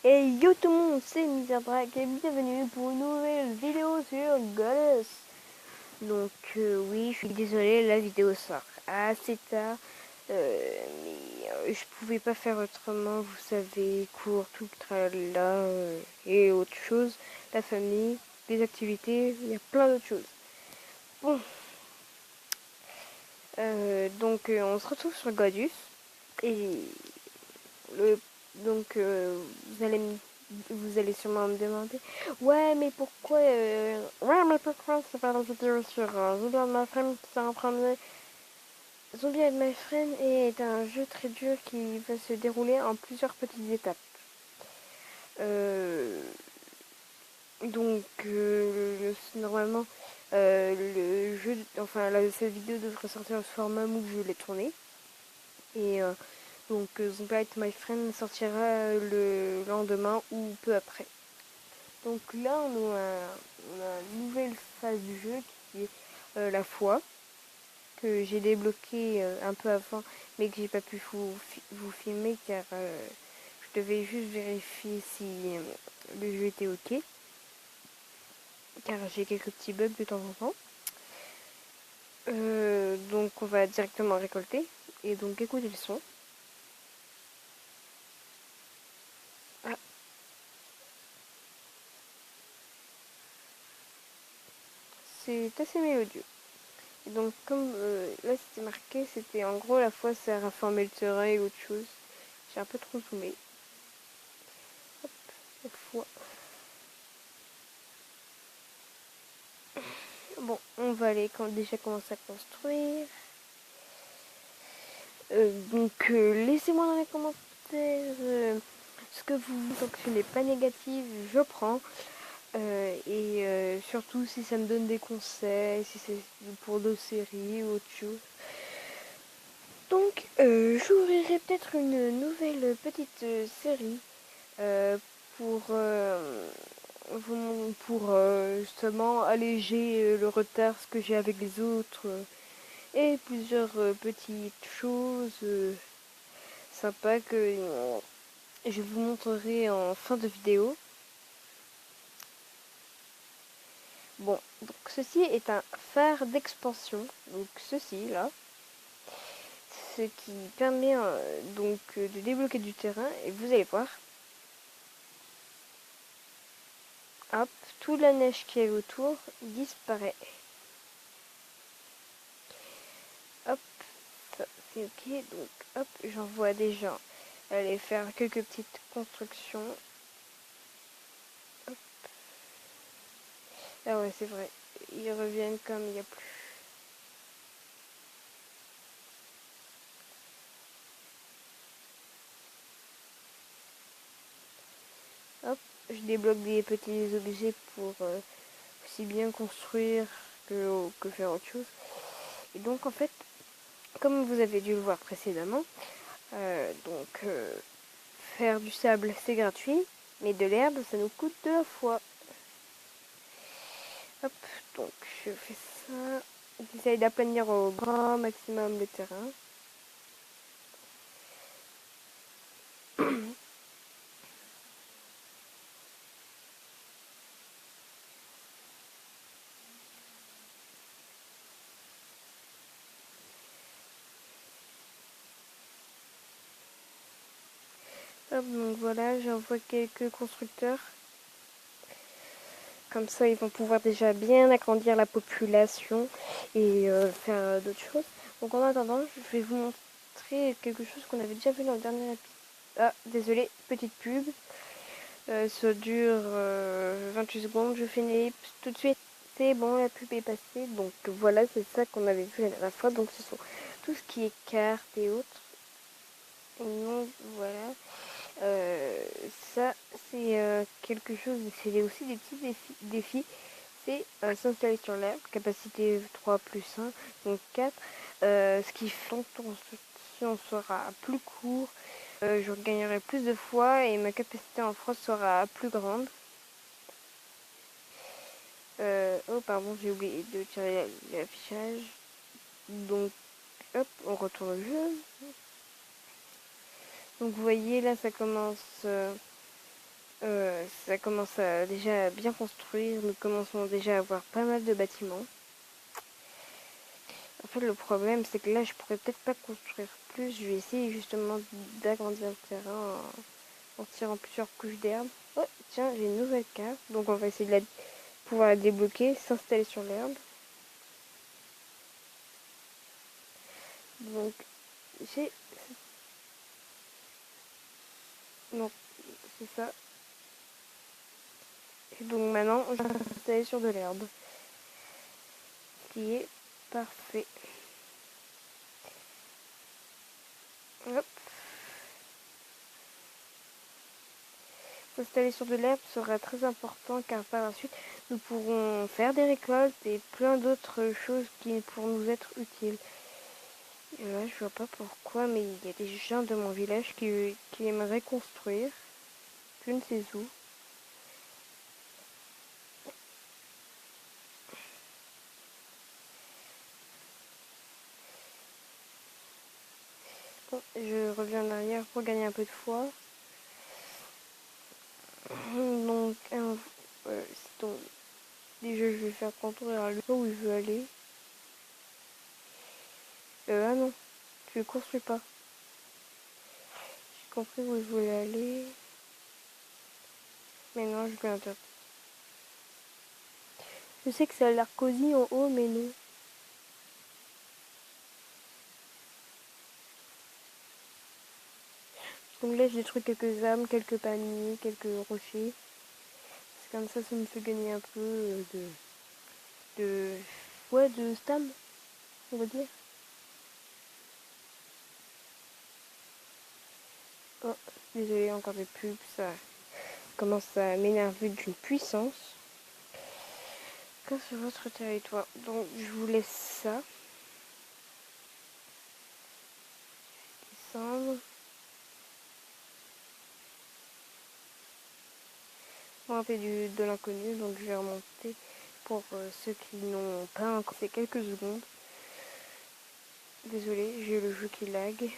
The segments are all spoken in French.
Et yo tout le monde, c'est MrDrake et bienvenue pour une nouvelle vidéo sur Goddess. Donc oui, je suis désolée, la vidéo sort assez tard. Mais je pouvais pas faire autrement, vous savez, cours, tout le tralala et autre chose. La famille, les activités, il y a plein d'autres choses. Bon, on se retrouve sur Godus. Et le, vous allez sûrement me demander, mais pourquoi c'est pas la vidéo sur Zombie and My Friend qui s'est en premier. Zombie and My Friend est un jeu très dur qui va se dérouler en plusieurs petites étapes. Euh, Normalement, le jeu, cette vidéo devrait sortir sous format où je l'ai tourné. Et Zombie and My Friend sortira le lendemain ou peu après. Donc là, on a une nouvelle phase du jeu qui est la foi, que j'ai débloqué un peu avant, mais que j'ai pas pu vous filmer car je devais juste vérifier si le jeu était ok, car j'ai quelques petits bugs de temps en temps. Donc on va directement récolter, et donc écoutez le son. Ah, c'est assez mélodieux. Et donc comme là c'était marqué, c'était en gros la foi sert à former le terrain et autre chose. J'ai un peu trop zoomé. Hop, la foi. Bon, on va aller déjà commencer à construire. Laissez-moi dans les commentaires ce que vous sanctionnez pas négatif, je prends. Surtout si ça me donne des conseils, si c'est pour d'autres séries ou autre chose. Donc, j'ouvrirai peut-être une nouvelle petite série pour, justement alléger le retard ce que j'ai avec les autres et plusieurs petites choses sympas que je vous montrerai en fin de vidéo. Bon, donc ceci est un phare d'expansion, donc ceci là, ce qui permet de débloquer du terrain, et vous allez voir, hop, toute la neige qui est autour disparaît. Hop, ça c'est ok, donc hop, j'envoie des gens aller faire quelques petites constructions. Hop. Ah ouais, c'est vrai, ils reviennent comme il n'y a plus. Hop, je débloque des petits objets pour aussi bien construire que faire autre chose. Et donc en fait, comme vous avez dû le voir précédemment, faire du sable c'est gratuit, mais de l'herbe ça nous coûte de la foi. Hop, donc je fais ça. J'essaye d'aplanir au grand maximum le terrain. Hop, donc voilà, j'envoie quelques constructeurs. Comme ça, ils vont pouvoir déjà bien agrandir la population et faire d'autres choses. Donc en attendant, je vais vous montrer quelque chose qu'on avait déjà vu dans le dernier épisode. Ah, désolé, petite pub. Ça dure 28 secondes. Je fais une ellipse tout de suite. C'est bon, la pub est passée. Donc voilà, c'est ça qu'on avait vu la dernière fois. Donc ce sont tout ce qui est cartes et autres. Et donc voilà. Euh, Ça, c'est quelque chose. C'est aussi des petits défis. C'est s'installer sur l'herbe, capacité 3 plus 1, donc 4. Ce qui fait que si on sera plus court, je gagnerai plus de fois et ma capacité en froid sera plus grande. Oh pardon, j'ai oublié de tirer l'affichage. Donc hop, on retourne au jeu. Donc vous voyez là ça commence Ça commence à déjà bien construire. Nous commençons déjà à avoir pas mal de bâtiments. En fait, le problème, c'est que là, je pourrais peut-être pas construire plus. Je vais essayer justement d'agrandir le terrain en tirant plusieurs couches d'herbe. Oh, tiens, j'ai une nouvelle cave. Donc, on va essayer de pouvoir la débloquer, s'installer sur l'herbe. Donc, j'ai... Non, c'est ça. Et donc, maintenant, je vais m'installer sur de l'herbe. Ce qui est parfait. Hop. S'installer sur de l'herbe sera très important car par la suite, nous pourrons faire des récoltes et plein d'autres choses qui pourront nous être utiles. Et là, je vois pas pourquoi, mais il y a des gens de mon village qui aimeraient construire. Je ne sais où. Bon, je reviens en arrière pour gagner un peu de foi. Donc, donc déjà, je vais faire construire le lieu où je veux aller. Ah non, je ne construis pas. J'ai compris où je voulais aller. Mais non, je vais interpréter. Je sais que ça a l'air cosy en haut, mais non. Donc là, j'ai détruit quelques âmes, quelques paniers, quelques rochers. C'est comme ça me fait gagner un peu de... Ouais, de stam, on va dire. Oh, désolé, encore des pubs, ça commence à m'énerver d'une puissance. Quand sur votre territoire. Donc, je vous laisse ça. Descendre. Monter de l'inconnu, donc je vais remonter pour ceux qui n'ont pas encore fait quelques secondes. Désolé, j'ai le jeu qui lag.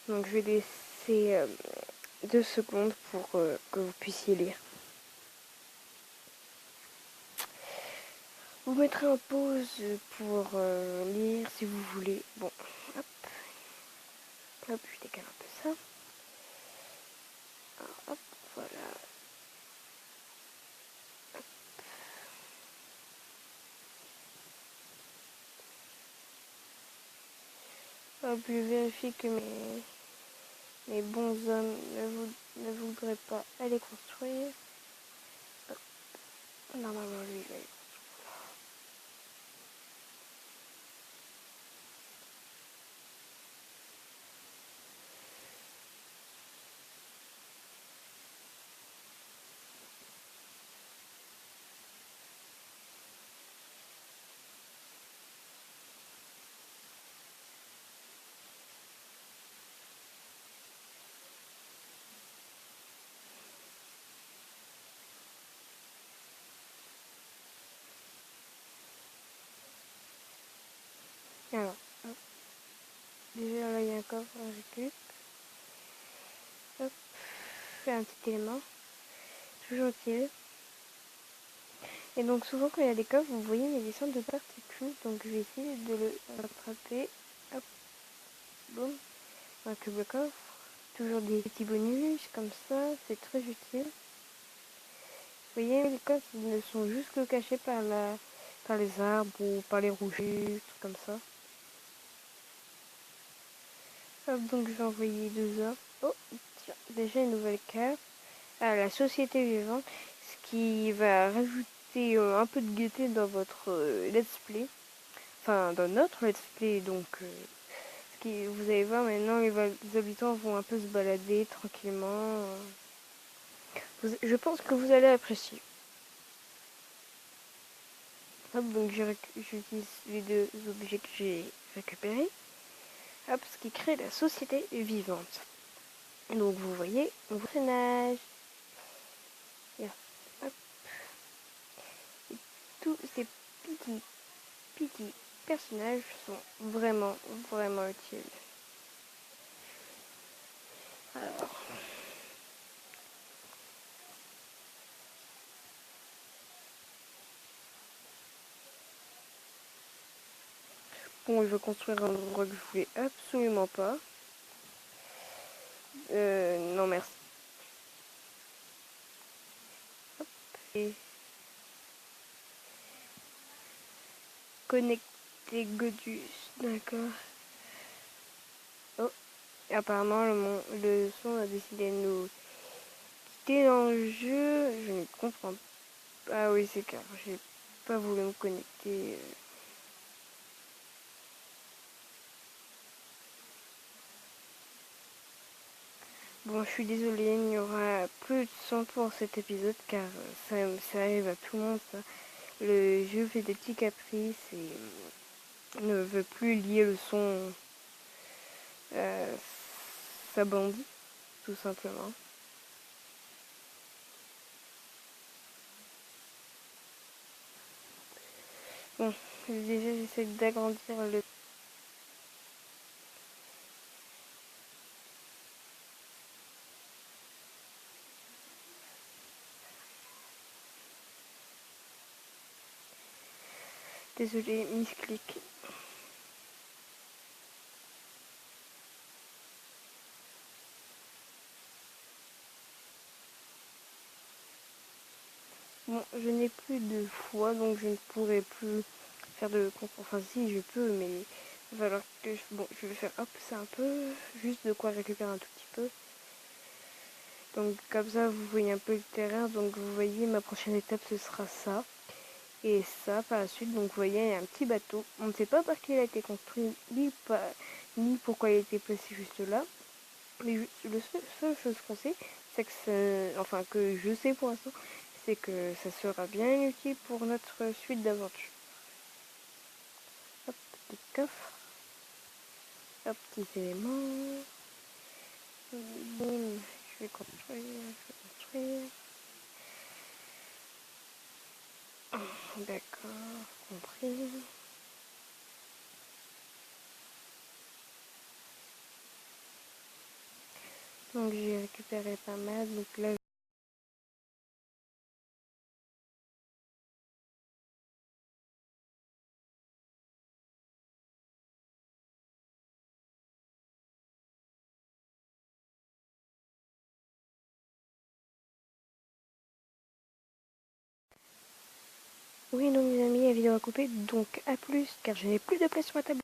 Donc je vais laisser 2 secondes pour que vous puissiez lire. Vous mettrez en pause pour lire si vous voulez. Bon, hop, hop, je décale un peu ça. Alors, hop, voilà. Hop, je vérifie que mes bons hommes ne voudraient pas aller construire. Hop. Normalement, lui, il va aller. Alors, hop. Déjà là, il y a un coffre, on récupère. Hop, fait un petit élément. Toujours utile. Et donc souvent quand il y a des coffres, vous voyez mes descentes de particules. Donc je vais essayer de le rattraper. Hop, boum. Un cube de coffre. Toujours des petits bonus comme ça, c'est très utile. Vous voyez, les coffres ne sont juste que cachés par les arbres ou par les rochers, trucs comme ça. Hop, donc je vais envoyer 2 heures. Oh, tiens, déjà une nouvelle carte. À la société vivante, ce qui va rajouter un peu de gaieté dans votre let's play. Enfin, dans notre let's play, donc vous allez voir maintenant, les habitants vont un peu se balader tranquillement. Je pense que vous allez apprécier. Hop, donc j'utilise les 2 objets que j'ai récupérés. Hop, ce qui crée la société vivante. Donc vous voyez mon personnage. Hop. Et tous ces petits personnages sont vraiment, vraiment utiles. Alors, Bon, je vais construire un endroit que je voulais absolument pas. Non merci. Et connecter Godus, d'accord. Oh, apparemment le son a décidé de nous quitter dans le jeu. Je ne comprends pas. Ah oui, c'est car j'ai pas voulu me connecter. Bon, je suis désolée, il n'y aura plus de son pour cet épisode car ça arrive à tout le monde. Ça. Le jeu fait des petits caprices et ne veut plus lier le son à sa bande, tout simplement. Bon, déjà j'essaie d'agrandir le... Désolé, misclic. Bon, je n'ai plus de foi, donc je ne pourrai plus faire de... Enfin si, je peux, mais il va falloir que je... Bon, je vais faire, hop, c'est un peu... Juste de quoi récupérer un tout petit peu. Donc comme ça, vous voyez un peu le terrain. Donc vous voyez, ma prochaine étape, ce sera ça. Et ça, par la suite, donc vous voyez, il y a un petit bateau. On ne sait pas par qui il a été construit, ni pourquoi il a été placé juste là. Mais la seule chose qu'on sait, c'est que enfin que je sais pour l'instant, c'est que ça sera bien utile pour notre suite d'aventure. Hop, petit coffre. Hop, petits éléments. Boum, je vais construire. D'accord, compris. Donc j'ai récupéré pas mal. Donc là, oui, non, mes amis, la vidéo a coupé. Donc à plus, car je n'ai plus de place sur la table.